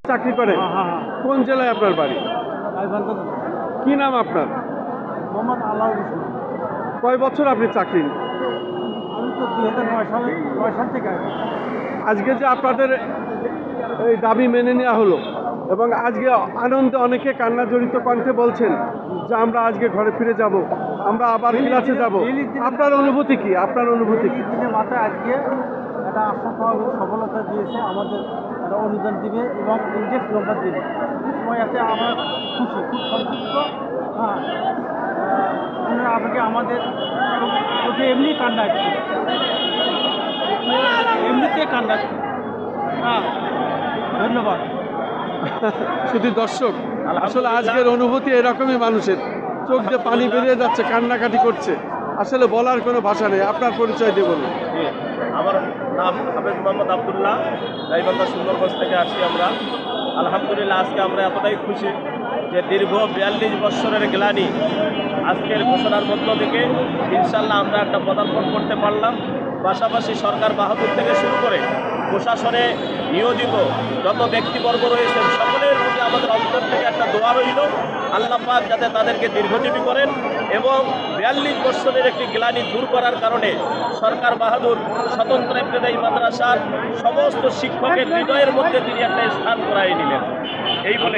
চাকরি করেন? কোন জেলায় আপনার বাড়ি? কি নাম আপনার? মোহাম্মদ আলাউল ইসলাম। কয় বছর আপনি চাকরি? আমি তো 2009 সাল থেকে আছি। আজকে যে আপনাদের এই দাবি মেনে নেওয়া হলো এবং আজকে আনন্দে অনেকে কান্না জড়িত কণ্ঠে বলছেন যে আমরা আজকে ঘরে ফিরে যাব, আমরা আবার ক্লাসে যাব, আপনার অনুভূতি কি? আপনার অনুভূতি কি? দিনের মাথায় আজকে একটা আশাপ্রভাবে সফলতা দিয়েছে, আমাদের একটা অনুদান দিবে এবং ইন্ডেক্স নম্বর দেবে। সময় আছে আমরা খুশি, খুব সন্তুষ্ট। হ্যাঁ, ওনার আবেগে আমাদের চোখে এমনি কান্না আসছে, এমনিতে কান্না আসছে। হ্যাঁ, ধন্যবাদ। শুধু দর্শক, আসলে আজকের অনুভূতি এরকমই, মানুষের চোখ দিয়ে পানি বেরিয়ে যাচ্ছে, কান্নাকাটি করছে, আসলে বলার কোনো ভাষা নেই। আপনার পরিচয় দিয়ে বলুন। আমার নাম হাফেজ মোহাম্মদ আবদুল্লাহ, গাইবান্ধা সুন্দরগঞ্জ থেকে আসি আমরা। আলহামদুলিল্লাহ, আজকে আমরা এতটাই খুশি যে দীর্ঘ 42 বৎসরের গ্লানি আজকের ঘোষণার মধ্য থেকে ইনশাল্লাহ আমরা একটা পদার্পণ করতে পারলাম। পাশাপাশি সরকার বাহাদুর থেকে শুরু করে প্রশাসনে নিয়োজিত যত ব্যক্তিবর্গ রয়েছেন সকলের প্রতি আমাদের অন্তর থেকে একটা দোয়া রইল, আল্লাহ পাক যাতে তাদেরকে দীর্ঘজীবী করেন এবং 42 বৎসরের একটি গ্লানি দূর করার কারণে সরকার বাহাদুর স্বতন্ত্র ইবতেদায়ী মাদ্রাসার সমস্ত শিক্ষকের হৃদয়ের মধ্যে তিনি একটা স্থান করাই নিলেন। এই বলে